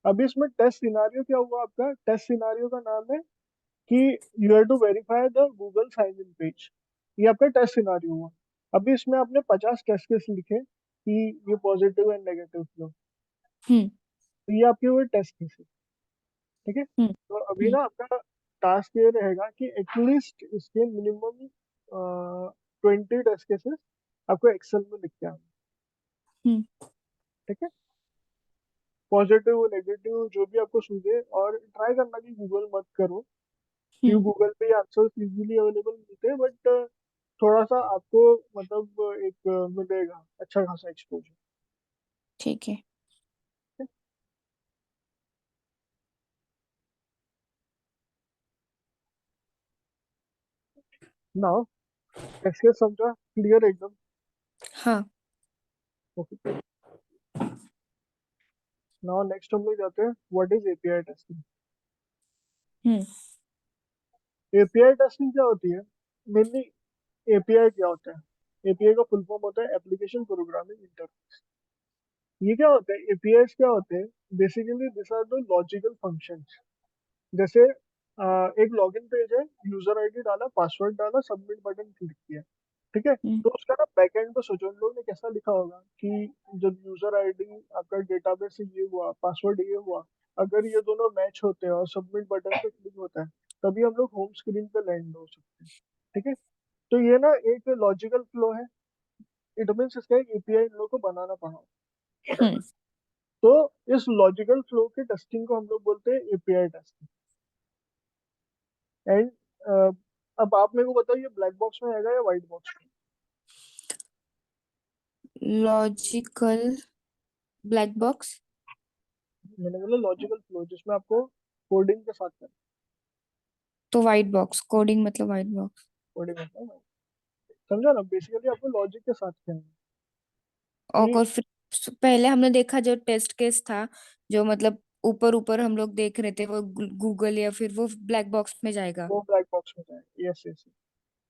अभी इसमें टेस्ट सिनारियो क्या हुआ, आपका टेस्ट सिनारियो का नाम है कि you have to verify the Google sign in page. ये आपका टेस्ट सिनारियो हुआ। अभी इसमें आपने 50 टेस्ट केस लिखे कि ये पॉजिटिव एंड नेगेटिव फ्लो। हम्म। तो ये आपके हुए टेस्ट केसेस। ठीक है। हम्म। तो अभी हम्म। ना आपका टास्क ये रहेगा कि एटलीस्ट इसके मिनिमम 20 टेस्ट केसेस आपको एक्सेल में लिख के आना। हम्म। ठीक है। पॉजिटिव नेगेटिव जो भी आपको सूझे, और ट्राई करना कि गूगल मत करो, क्योंकि हम्म। गूगल पे आंसर इजीली अवेलेबल मिलते हैं, बट थोड़ा सा आपको मतलब एक मिलेगा अच्छा खासा एक्सपोजर। ठीक है। नाउ कैसे समझा, क्लियर एकदम? हाँ। ओके। नाउ नेक्स्ट हम लोग जाते हैं, what is API testing. Hmm. API testing क्या होती है? मेनली एपीआई क्या होता है? एपीआई का फुल फॉर्म होता है एप्लीकेशन प्रोग्रामिंग इंटरफेस। ये क्या होता है, एपीआई क्या होते हैं? Basically this are the logical functions. जैसे एक लॉगिन पेज है, यूजर आईडी डाला, पासवर्ड डाला, सबमिट बटन क्लिक किया। ठीक है। हम्म। तो उसका ना बैकएंड पे सोचो, उन लोगों ने कैसा लिखा होगा कि जब यूजर आईडी आपका डेटाबेस से ये हुआ, पासवर्ड ये हुआ, अगर ये दोनों मैच होते हैं और सबमिट बटन पे क्लिक होता है, तभी हम लोग होम स्क्रीन पे लैंड हो सकते हैं। ठीक है। तो ये ना एक लॉजिकल फ्लो है। इट मीन्स इसका एक एपीआई इन लोगों को बनाना पड़ा। हम्म। तो इस लॉजिकल फ्लो के टेस्टिंग को हम लोग बोलते हैं एपीआई टेस्टिंग। एंड अब आप मेरे को बताओ, ये ब्लैक बॉक्स में आएगा या व्हाइट बॉक्स में? Logical black box. मैंने बोला लॉजिकल फ्लो, जिसमें आपको कोडिंग के साथ करना। तो वाइट बॉक्स, कोडिंग मतलब वाइट बॉक्स। कोडिंग होता है, समझा ना? बेसिकली आपको लॉजिक के साथ करना है कि और फिर पहले हमने देखा जो टेस्ट केस था, जो मतलब ऊपर ऊपर हम लोग देख रहे थे, वो गूगल या फिर वो ब्लैक बॉक्स में जाएगा। वो ब्लैक बॉक्स में जाए। Yes yes.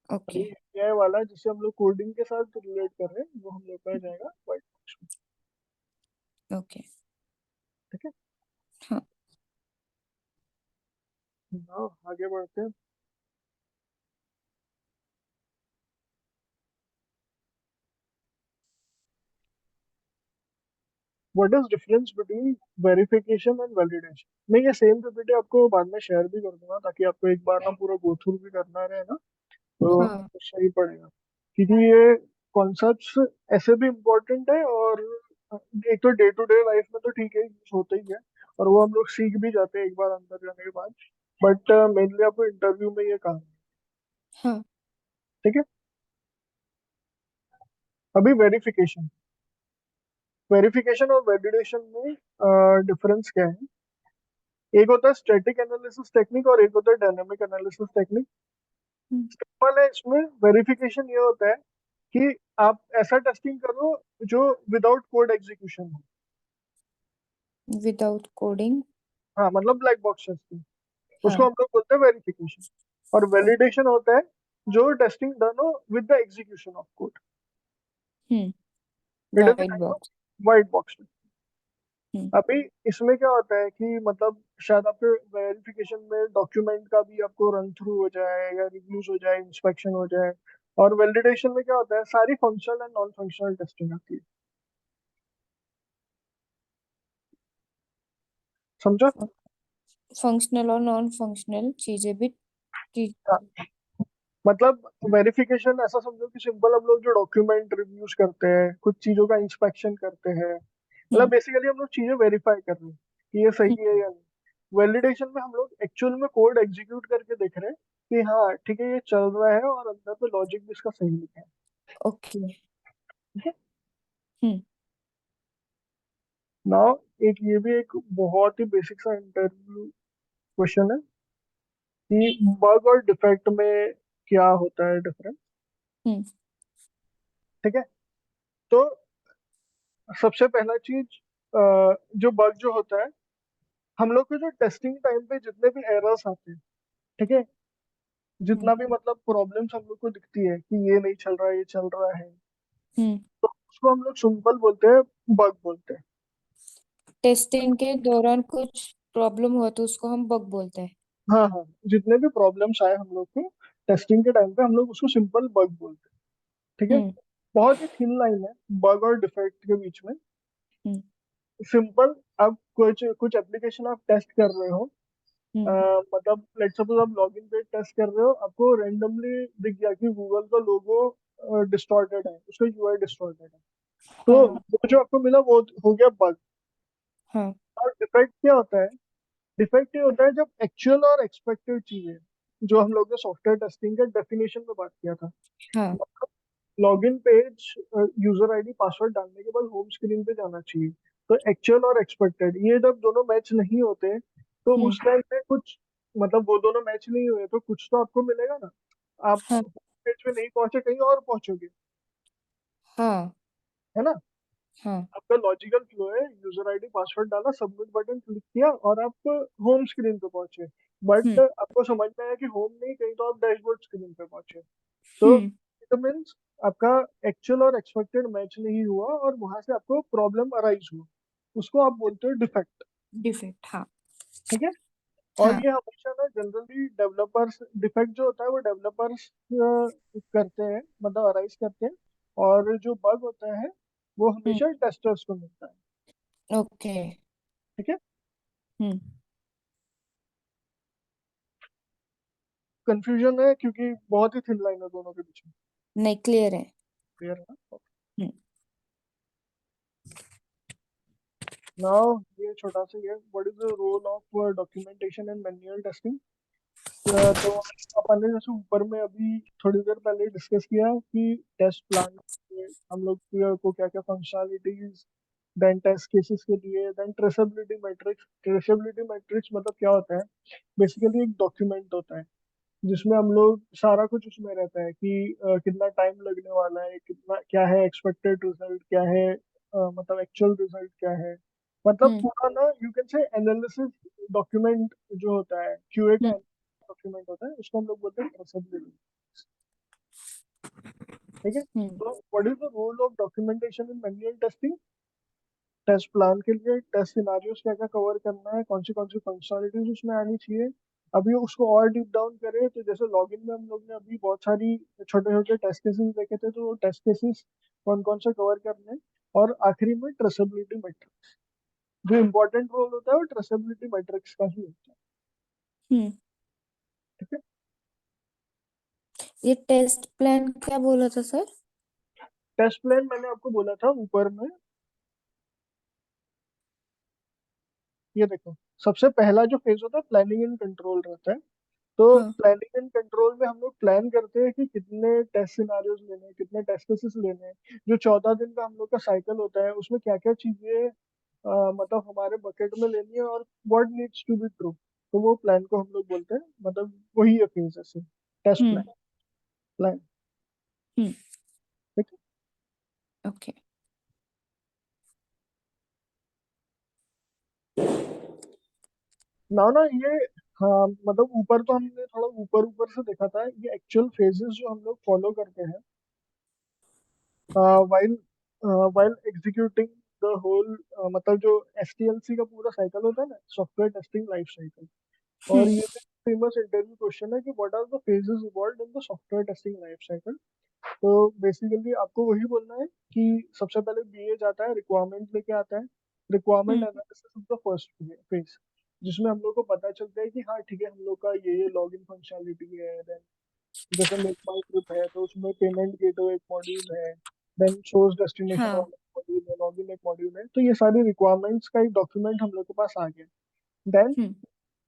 ओके। अभी एपीआई वाला जिसे हम लोग कोडिंग के साथ रिलेट कर रहे हैं, वो हम लोग का जाएगा व्हाइट बॉक्स में। ओके। ठीक है। हाँ। now आगे बढ़ते हैं। What is difference between verification and validation. मैं ये सेम पीपीटी आपको बाद में शेयर भी कर दूंगा, ताकि आपको एक बार ना पूरा गो थ्रू भी करना रहे ना, तो हाँ सही पड़ेगा। क्योंकि ये कॉन्सेप्ट्स ऐसे भी इम्पोर्टेंट है, और एक तो डे टू डे लाइफ में तो ठीक है यूज होता ही है, और वो हम लोग सीख भी जाते हैं एक बार अंदर जाने के बाद। बट मेनली आपको इंटरव्यू में ये काम है। हाँ। ठीक है। अभी वेरिफिकेशन, वेरिफिकेशन और वैलिडेशन में डिफरेंस क्या है? एक होता है स्टैटिक एनालिसिस टेक्निक और एक होता है डायनामिक एनालिसिस टेक्निक। हम्म। सिंपल है, इसमें वेरिफिकेशन ये होता है कि आप ऐसा टेस्टिंग करो जो विदाउट कोड एग्जीक्यूशन हो। Without coding. हाँ, मतलब ब्लैक बॉक्स टेस्टिंग, उसको हाँ। हम लोग बोलते हैं वेरिफिकेशन। और ओ। वैलिडेशन होता है जो टेस्टिंग डन हो with the execution of code. Hmm. It is white kind of box. White box. Hmm. अभी इसमें क्या होता है कि मतलब शायद आपके वेरिफिकेशन में डॉक्यूमेंट का भी आपको रन थ्रू हो जाए या रिव्यूज हो जाए, इंस्पेक्शन हो जाए। और वैलिडेशन में क्या होता है, सारी functional and non functional testing आती है। समझो? फंक्शनल और नॉन फंक्शनल चीजें भी की। हाँ, मतलब वेरिफिकेशन ऐसा समझो कि सिंपल हम लोग जो डॉक्यूमेंट रिव्यूज करते हैं, कुछ चीजों का इंस्पेक्शन करते हैं, मतलब हम्म। बेसिकली हम लोग चीजें वेरीफाई कर रहे हैं कि ये हम्म। सही है या नहीं। वैलिडेशन में हम लोग एक्चुअल में कोड एग्जीक्यूट करके देख रहे हैं कि हाँ ठीक है, ये चल रहा है और अंदर पे लॉजिक भी इसका सही लिखा है। ओके। ठीक है। हम्म। नाउ एक ये भी एक बहुत ही बेसिक सा इंटरव्यू क्वेश्चन है कि बग और डिफेक्ट में क्या होता है डिफरेंस। हम्म। ठीक है। तो सबसे पहला चीज, जो बग जो होता है, हम लोग को जो टेस्टिंग टाइम पे जितने भी एरर्स आते हैं, ठीक है, हम्म। जितना भी मतलब प्रॉब्लम्स हम लोग को दिखती है कि ये नहीं चल रहा है, ये चल रहा है, हम्म। तो उसको हम लोग सिंपल बोलते हैं, बग बोलते हैं। टेस्टिंग के दौरान कुछ प्रॉब्लम हुआ तो उसको हम बग बोलते हैं। हाँ हाँ, जितने भी प्रॉब्लम्स आए हम लोग को टेस्टिंग के टाइम पे, हम लोग उसको सिंपल बग बोलते हैं। ठीक है। हम्म। बहुत ही थिन लाइन है बग और डिफेक्ट के बीच में। हम्म। सिंपल, अब कुछ कुछ एप्लीकेशन आप टेस्ट कर रहे हो, हम्म। मतलब लेट्स सपोज आप लॉगिन पेज टेस्ट कर रहे हो, आपको रैंडमली दिख गया कि गूगल का लोगो डिस्टॉर्टेड है, उसका यूआई डिस्टॉर्टेड है, तो हाँ। वो जो आपको मिला वो हो गया बग। हाँ। और डिफेक्ट क्या होता है? डिफेक्ट ये होता है जब एक्चुअल और एक्सपेक्टेड चीजें, जो हम लोग ने सॉफ्टवेयर टेस्टिंग के डेफिनेशन में बात किया था, हाँ। Login page, user ID password डालने के बाद होम स्क्रीन पे जाना चाहिए, तो एक्चुअल और एक्सपेक्टेड ये जब दोनों मैच नहीं होते, तो हम्म। उस टाइम पे कुछ, मतलब वो दोनों मैच नहीं हुए तो कुछ तो आपको मिलेगा ना। आप हाँ। पेज पे नहीं पहुंचे, कहीं और पहुंचोगे, हाँ। है ना। हाँ। आपका लॉजिकल फ्लो है, यूजर आईडी पासवर्ड डाला, सबमिट बटन क्लिक किया और आप होम स्क्रीन पे पहुंचे। बट हम्म। आपको समझ में आया कि होम नहीं, कहीं तो आप डैशबोर्ड स्क्रीन पे पहुंचे। तो हम्म। इट मीन्स आपका एक्चुअल और एक्सपेक्टेड मैच नहीं हुआ और वहां से आपको प्रॉब्लम अराइज हुआ, उसको आप बोलते हो डिफेक्ट। डिफेक्ट। हाँ। ठीक है। और हाँ। ये हमेशा ना जनरली डेवलपर्स, डिफेक्ट जो होता है वो डेवलपर्स करते हैं, मतलब अराइज करते हैं, और जो बग होता है वो हम्म। हमेशा टेस्टर्स को मिलता है। ओके। ठीक है। हम्म। कंफ्यूजन है क्योंकि बहुत ही थिन लाइन है दोनों के बीच में। नहीं, क्लियर है। क्लियर है ना? हम्म। नाउ ये छोटा सा ये, what is the role of documentation and manual testing. तो अपन ने जैसे ऊपर में अभी थोड़ी देर पहले डिस्कस किया कि टेस्ट प्लान हम लोग को क्या क्या फंक्शनलिटीज, देन टेस्ट केसेस के लिए, then traceability matrix. Traceability matrix मतलब क्या होता है? बेसिकली एक डॉक्यूमेंट होता है जिसमें हम लोग सारा कुछ उसमें रहता है कि कितना टाइम लगने वाला है, कितना क्या है एक्सपेक्टेड रिजल्ट, क्या है मतलब एक्चुअल रिजल्ट क्या है, मतलब हम्म। पूरा ना you can say analysis document जो होता है, क्यूए का हम्म। डॉक्यूमेंट होता है, उसको हम लोग बोलते हैं ट्रेसेबिलिटी। ठीक है। हम्म। तो what is the role of documentation in manual testing? Test plan के लिए टेस्ट सिनारियोस क्या क्या कवर करना है, कौन सी फंक्शनलिटीज उसमें आनी चाहिए। अभी उसको और डीप डाउन करें तो जैसे लॉगिन में हम लोग ने अभी बहुत सारी छोटे छोटे टेस्ट केसेस देखे थे, तो वो टेस्ट केसेस कौन कौन से कवर करने हैं। और आखिरी में ट्रेसेबिलिटी मैट्रिक्स। जो इम्पोर्टेंट रोल होता है वो ट्रेसेबिलिटी मैट्रिक्स का ही होता है। हम्म। ठीक है। ये टेस्ट प्लान क्या बोला था सर? टेस्ट प्लान मैंने आपको बोला था ऊपर में। ये देखो, सबसे पहला जो फेज होता है प्लानिंग एंड कंट्रोल रहता है। तो हाँ। प्लानिंग एंड कंट्रोल में हम लोग प्लान करते हैं कि कितने टेस्ट सिनारियोज लेने हैं, कितने टेस्ट केसेस लेने हैं। जो 14 दिन का हम लोग का साइकिल होता है उसमें क्या क्या चीजें मतलब हमारे बकेट में लेनी है और what needs to be true. तो वो प्लान को हम लोग बोलते हैं, मतलब वही है फेज ऐसे, टेस्ट प्लान, हम्म। प्लान। हम्म। ठीक है ओके। ना ना ये, हाँ मतलब ऊपर तो हमने थोड़ा ऊपर ऊपर से देखा था, ये एक्चुअल फेजेस जो हम लोग फॉलो करते हैं while while executing the whole, मतलब जो एसटीएलसी का पूरा साइकिल होता है ना, सॉफ्टवेयर टेस्टिंग लाइफ साइकिल। और हम्म। ये फेमस इंटरव्यू क्वेश्चन है कि what are the phases involved in the software testing life cycle. तो बेसिकली आपको वही बोलना है कि सबसे पहले बीए जाता है, रिक्वायरमेंट लेके आता है, requirement hmm. Analysis of the first phase, जिसमें हम लोग को पता चलता है कि हाँ ठीक है, हम लोग का ये लॉगिन फंक्शनलिटी है। देन जैसे मेक माई ट्रिप है तो उसमें पेमेंट गेटवे एक मॉड्यूल है। देन सोर्स डेस्टिनेशन हाँ। वाला मॉड्यूल है, लॉगिन एक मॉड्यूल है। तो ये सारी रिक्वायरमेंट्स का एक डॉक्यूमेंट हम लोग के पास आ गया। देन हम्म।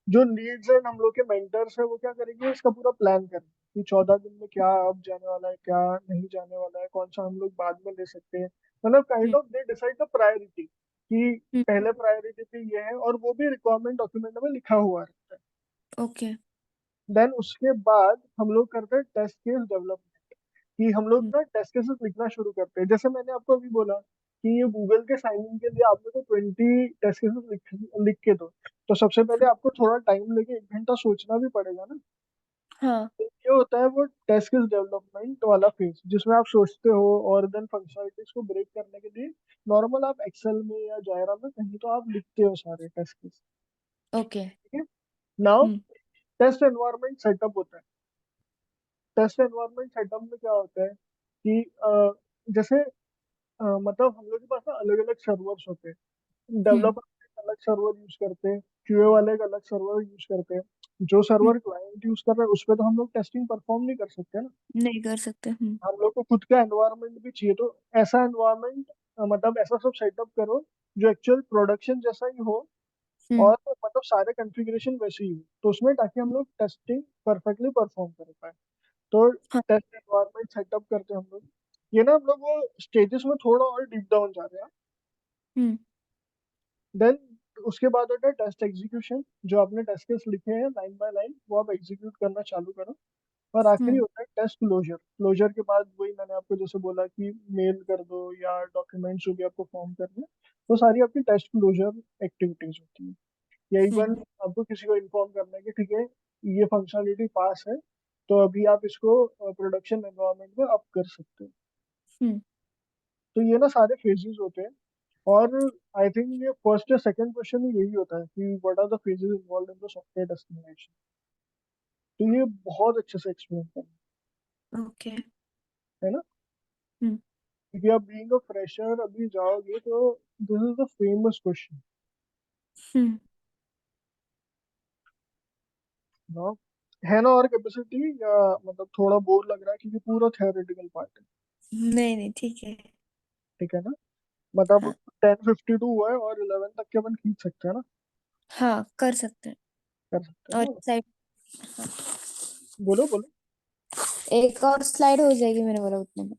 जो लीड्स एंड हम लोग के मेंटर्स है वो क्या करेंगे, इसका पूरा प्लान करेंगे कि 14 दिन में क्या अब जाने वाला है, क्या नहीं जाने वाला है, कौन सा हम लोग बाद में ले सकते हैं। मतलब kind hmm. Of they decide the priority कि हम्म। पहले प्रायोरिटी पे ये है, और वो भी रिक्वायरमेंट डॉक्यूमेंट में लिखा हुआ रहता है। ओके। देन उसके बाद हम लोग करते हैं टेस्ट केस डेवलपमेंट, कि हम लोग हम्म। ना टेस्ट केसेस लिखना शुरू करते हैं। जैसे मैंने आपको अभी बोला कि ये गूगल के साइन इन के लिए आप लोग को 20 टेस्ट केसेस लिख के दो, तो सबसे पहले आपको थोड़ा टाइम लेके 1 घंटा सोचना भी पड़ेगा ना। हाँ। तो ये होता है वो टेस्ट केस डेवलपमेंट वाला फेज, जिसमें आप सोचते हो और देन फंक्शनलिटीज को ब्रेक करने के लिए नॉर्मल आप एक्सेल में या जायरा में कहीं तो आप लिखते हो सारे टेस्ट केस। ओके। ठीक है। नाउ हम्म। टेस्ट एनवायरनमेंट सेटअप होता है। टेस्ट एनवायरनमेंट सेटअप में क्या होता है कि जैसे मतलब हम लोग के पास ना अलग अलग सर्वर्स होते हैं। हम्म। डेवलपर अलग सर्वर यूज करते हैं, क्यूए वाले एक अलग सर्वर यूज करते हैं। जो हम्म। सर्वर क्लाइंट यूज कर रहा है उस पर तो हम लोग टेस्टिंग परफॉर्म नहीं कर सकते ना। नहीं कर सकते। हम्म। हम लोग को खुद का एनवायरनमेंट भी चाहिए। तो ऐसा एनवायरनमेंट, मतलब ऐसा सब सेटअप करो जो एक्चुअल प्रोडक्शन जैसा ही हो, हम्म। और मतलब सारे कॉन्फ़िगरेशन वैसे ही हो, तो उसमें ताकि हम लोग टेस्टिंग परफेक्टली परफॉर्म कर पाए। तो हाँ। टेस्ट एनवायरनमेंट सेटअप करते हैं हम लोग। ये ना हम लोग वो स्टेजेस में थोड़ा और डीप डाउन जा रहे हैं। हम्म। देन उसके बाद होता है टेस्ट एग्जीक्यूशन। जो आपने टेस्ट केस लिखे हैं लाइन बाय लाइन वो आप एग्जीक्यूट करना चालू करो। और आखिरी हम्म। होता है टेस्ट क्लोजर। क्लोजर के बाद वही मैंने आपको जैसे बोला कि मेल कर दो या डॉक्यूमेंट्स जो भी आपको फॉर्म करने हैं, वो सारी आपकी टेस्ट क्लोजर एक्टिविटीज होती है। या हम्म। इवन आपको किसी को इन्फॉर्म करना है कि ठीक है ये फंक्शनलिटी पास है, तो अभी आप इसको प्रोडक्शन एनवायरनमेंट में अप कर सकते हो। हम्म। तो ये ना सारे फेजेस होते हैं। और आई थिंक ये फर्स्ट या सेकंड क्वेश्चन ही यही होता है कि what are the phases involve in the software testing. तो ये बहुत अच्छे से एक्सप्लेन करना ओके। है ना। हम्म। क्योंकि आप बीइंग अ फ्रेशर अभी जाओगे तो this is the famous question hmm. ना, है ना। और कैपेसिटी या मतलब थोड़ा बोर लग रहा है क्योंकि पूरा थियोरेटिकल पार्ट है। नहीं नहीं, ठीक है। ठीक है ना। मतलब हाँ। 10:52 हुआ है और 11 तक के अपन खींच सकते हैं ना। हाँ, कर सकते हैं। कर सकते हैं और ना। साइड। बोलो बोलो। एक और स्लाइड हो जाएगी, मैंने बोला उतने में।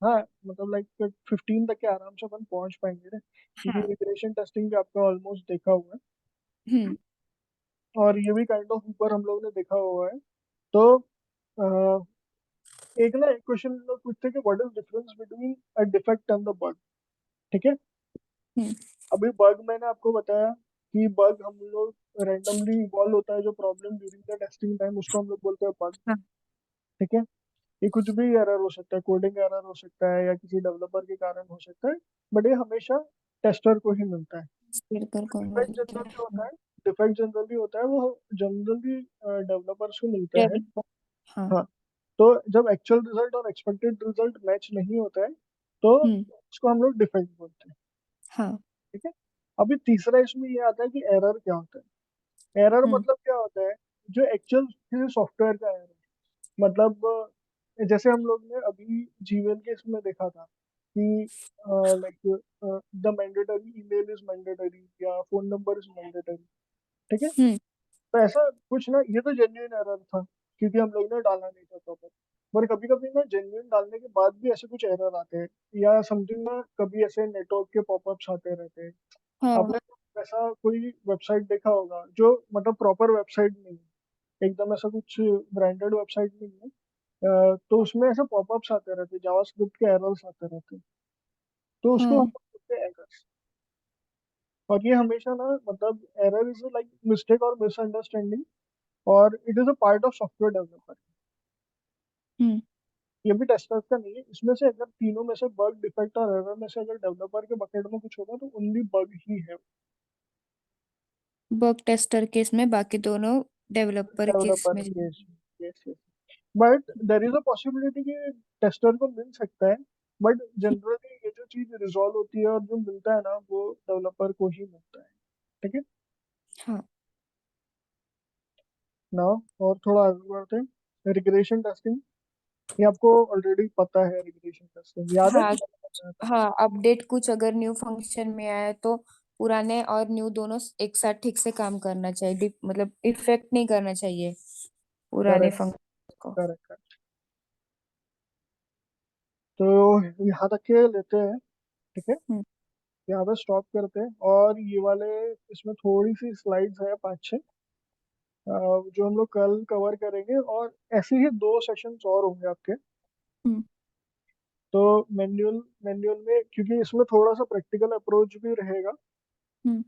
हाँ मतलब लाइक 15 तक के आराम से अपन पहुंच पाएंगे ना, क्योंकि हाँ। रिग्रेशन टेस्टिंग भी आपका ऑलमोस्ट देखा हुआ है। हम्म। और ये भी काइंड ऑफ ऊपर हम लोग ने देखा हुआ है। तो एक ना एक क्वेश्चन लोग पूछते हैं कि what is difference between a defect and the bug. ठीक है। हम्म। अभी बग मैंने आपको बताया कि बग हम लोग रैंडमली इवॉल्व होता है, जो problem during the testing time उसको हम लोग बोलते हैं बग। हाँ। ठीक है। ये कुछ भी एरर हो सकता है, कोडिंग एरर हो सकता है या किसी डेवलपर के कारण हो सकता है, बट ये हमेशा टेस्टर को ही मिलता है। बिल्कुल कौन डिफेक्ट बोलते जनरली होता हैं। है, डिफेक्ट जनरली होता है वो जनरली डेवलपर्स को मिलता है। डेवलपर। हाँ। हाँ। तो जब एक्चुअल रिजल्ट और एक्सपेक्टेड रिजल्ट मैच नहीं होता है, तो हम्म। उसको हम लोग डिफेक्ट बोलते हैं। हाँ। ठीक है। अभी तीसरा इसमें ये आता है कि एरर क्या होता है। एरर हम्म। मतलब क्या होता है, जो एक्चुअल किसी सॉफ्टवेयर का एरर, मतलब जैसे हम लोग ने अभी जीमेल के इसमें देखा था कि like the mandatory email is mandatory या फोन नंबर इज मैंडेटरी। ठीक है। हम्म। तो ऐसा कुछ ना, ये तो जेन्युइन एरर था क्योंकि हम लोग ने डाला नहीं था प्रॉपर। पर कभी कभी ना जेन्युइन डालने के बाद भी ऐसे कुछ एरर आते हैं, या समथिंग ना कभी ऐसे नेटवर्क के पॉपअप्स आते रहते हैं। हाँ। आपने ऐसा कोई वेबसाइट देखा होगा जो मतलब प्रॉपर वेबसाइट नहीं है, एकदम ऐसा कुछ ब्रांडेड वेबसाइट नहीं है, तो उसमें ऐसे पॉपअप्स आते रहते हैं, जावास्क्रिप्ट के एरर्स आते रहते हैं। तो उसको हम हाँ। बोलते हैं एरर्स। और ये हमेशा ना, मतलब एरर इज लाइक मिस्टेक और मिसअंडरस्टैंडिंग, और it is a part of software developer. Hmm. ये भी टेस्टर्स का नहीं है, इसमें से अगर तीनों में से बग, डिफेक्ट और एरर में से अगर डेवलपर के बकेट में कुछ होगा तो ओनली बग ही है। बग टेस्टर केस में, बाकी दोनों डेवलपर केस डेवलपर में। Yes, yes yes. But there is a possibility कि टेस्टर को मिल सकता है, बट जनरली ये जो चीज रिजॉल्व होती है और जो मिलता है ना, वो डेवलपर को ही मिलता है। ठीक है हाँ। ना। और थोड़ा आगे बढ़ते हैं, रिग्रेशन टेस्टिंग। ये आपको ऑलरेडी पता है, रिग्रेशन टेस्टिंग याद है हाँ। कि मैंने बताया था? हाँ, अपडेट कुछ अगर न्यू फंक्शन में आया है तो पुराने और न्यू दोनों एक साथ ठीक से काम करना चाहिए, मतलब इफेक्ट नहीं करना चाहिए पुराने करेक्ट, फंक्शन को। करेक्ट। तो यहाँ तक के लेते हैं। ठीक है। हम्म। यहाँ पे स्टॉप करते हैं, और ये वाले इसमें थोड़ी सी स्लाइड्स है, पाँच छः, जो हम लोग कल कवर करेंगे, और ऐसे ही दो सेशंस और होंगे आपके। हम्म। तो मैनुअल मैनुअल में, क्योंकि इसमें थोड़ा सा प्रैक्टिकल अप्रोच भी रहेगा, हम्म।